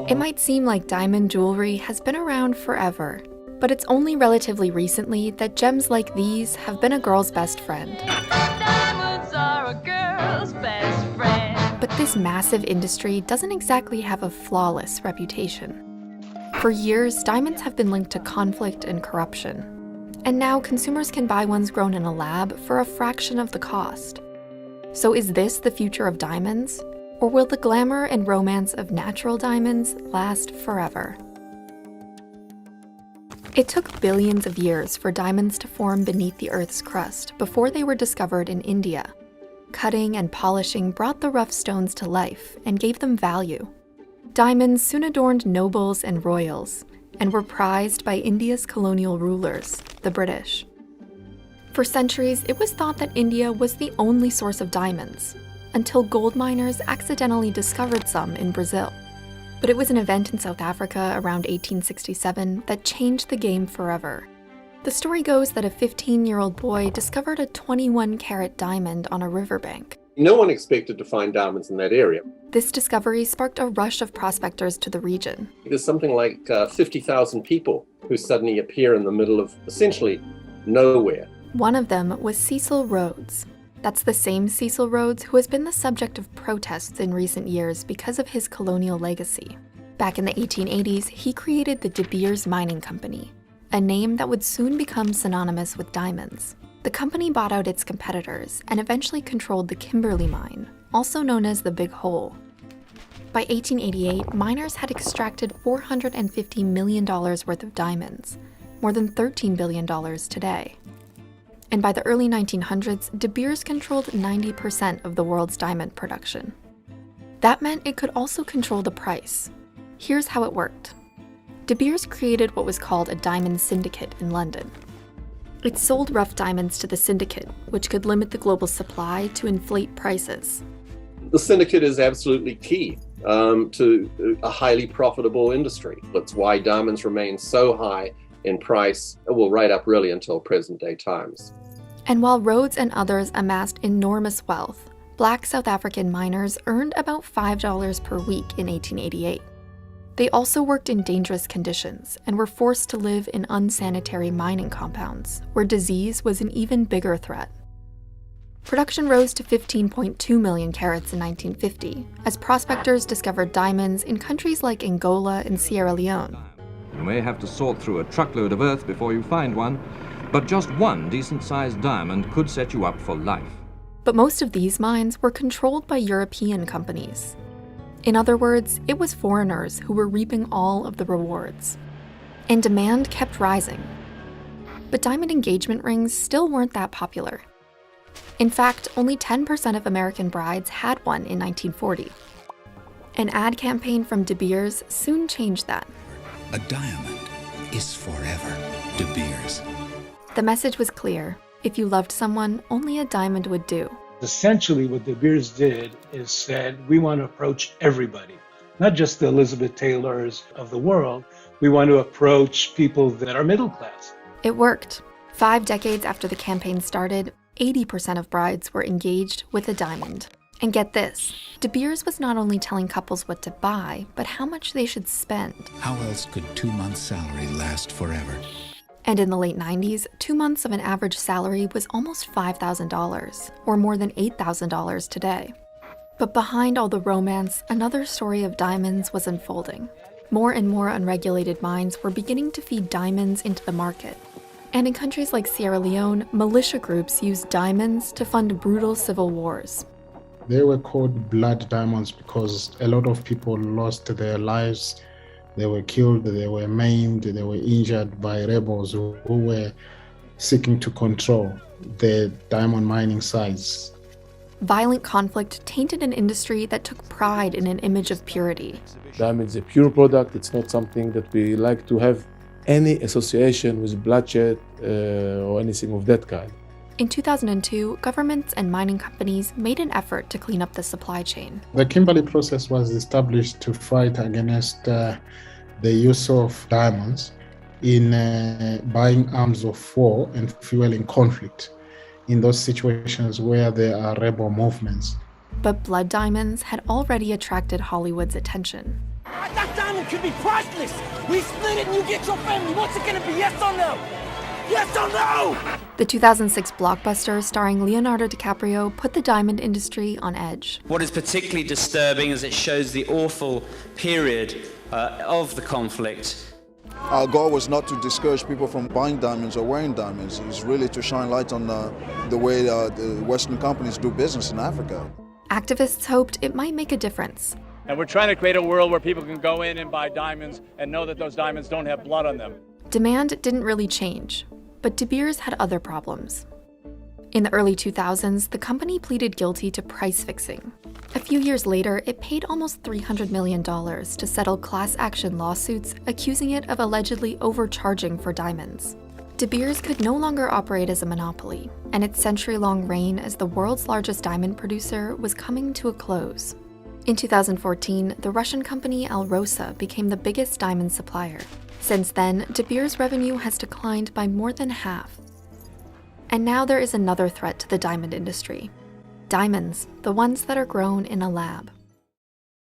It might seem like diamond jewelry has been around forever, but it's only relatively recently that gems like these have been a girl's best friend. Diamonds are a girl's best friend. But this massive industry doesn't exactly have a flawless reputation. For years, diamonds have been linked to conflict and corruption. And now consumers can buy ones grown in a lab for a fraction of the cost. So is this the future of diamonds? Or will the glamour and romance of natural diamonds last forever? It took billions of years for diamonds to form beneath the Earth's crust before they were discovered in India. Cutting and polishing brought the rough stones to life and gave them value. Diamonds soon adorned nobles and royals, and were prized by India's colonial rulers, the British. For centuries, it was thought that India was the only source of diamonds, until gold miners accidentally discovered some in Brazil. But it was an event in South Africa around 1867 that changed the game forever. The story goes that a 15-year-old boy discovered a 21-carat diamond on a riverbank. No one expected to find diamonds in that area. This discovery sparked a rush of prospectors to the region. There's something like 50,000 people who suddenly appear in the middle of essentially nowhere. One of them was Cecil Rhodes. That's the same Cecil Rhodes who has been the subject of protests in recent years because of his colonial legacy. Back in the 1880s, he created the De Beers Mining Company, a name that would soon become synonymous with diamonds. The company bought out its competitors and eventually controlled the Kimberley mine, also known as the Big Hole. By 1888, miners had extracted $450 million worth of diamonds, more than $13 billion today. And by the early 1900s, De Beers controlled 90% of the world's diamond production. That meant it could also control the price. Here's how it worked. De Beers created what was called a diamond syndicate in London. It sold rough diamonds to the syndicate, which could limit the global supply to inflate prices. The syndicate is absolutely key to a highly profitable industry. That's why diamonds remain so high in price, right up really until present-day times. And while Rhodes and others amassed enormous wealth, Black South African miners earned about $5 per week in 1888. They also worked in dangerous conditions and were forced to live in unsanitary mining compounds, where disease was an even bigger threat. Production rose to 15.2 million carats in 1950, as prospectors discovered diamonds in countries like Angola and Sierra Leone. You may have to sort through a truckload of earth before you find one, but just one decent-sized diamond could set you up for life. But most of these mines were controlled by European companies. In other words, it was foreigners who were reaping all of the rewards. And demand kept rising. But diamond engagement rings still weren't that popular. In fact, only 10% of American brides had one in 1940. An ad campaign from De Beers soon changed that. A diamond is forever De Beers. The message was clear. If you loved someone, only a diamond would do. Essentially, what De Beers did is said, we want to approach everybody, not just the Elizabeth Taylors of the world. We want to approach people that are middle class. It worked. 5 decades after the campaign started, 80% of brides were engaged with a diamond. And get this, De Beers was not only telling couples what to buy, but how much they should spend. How else could 2 months' salary last forever? And in the late 90s, 2 months of an average salary was almost $5,000, or more than $8,000 today. But behind all the romance, another story of diamonds was unfolding. More and more unregulated mines were beginning to feed diamonds into the market. And in countries like Sierra Leone, militia groups used diamonds to fund brutal civil wars. They were called blood diamonds because a lot of people lost their lives. They were killed, they were maimed, they were injured by rebels who were seeking to control the diamond mining sites. Violent conflict tainted an industry that took pride in an image of purity. Diamond is a pure product. It's not something that we like to have any association with bloodshed or anything of that kind. In 2002, governments and mining companies made an effort to clean up the supply chain. The Kimberley process was established to fight against the use of diamonds in buying arms of war and fueling conflict in those situations where there are rebel movements. But blood diamonds had already attracted Hollywood's attention. diamond could be priceless. We split it and you get your family. What's it gonna be, yes or no? Yes or no? The 2006 blockbuster starring Leonardo DiCaprio put the diamond industry on edge. What is particularly disturbing is it shows the awful period of the conflict. Our goal was not to discourage people from buying diamonds or wearing diamonds. It was really to shine light on the way the Western companies do business in Africa. Activists hoped it might make a difference. And we're trying to create a world where people can go in and buy diamonds and know that those diamonds don't have blood on them. Demand didn't really change, but De Beers had other problems. In the early 2000s, the company pleaded guilty to price fixing. A few years later, it paid almost $300 million to settle class action lawsuits accusing it of allegedly overcharging for diamonds. De Beers could no longer operate as a monopoly, and its century-long reign as the world's largest diamond producer was coming to a close. In 2014, the Russian company Alrosa became the biggest diamond supplier. Since then, De Beers' revenue has declined by more than half. And now there is another threat to the diamond industry. Diamonds, the ones that are grown in a lab.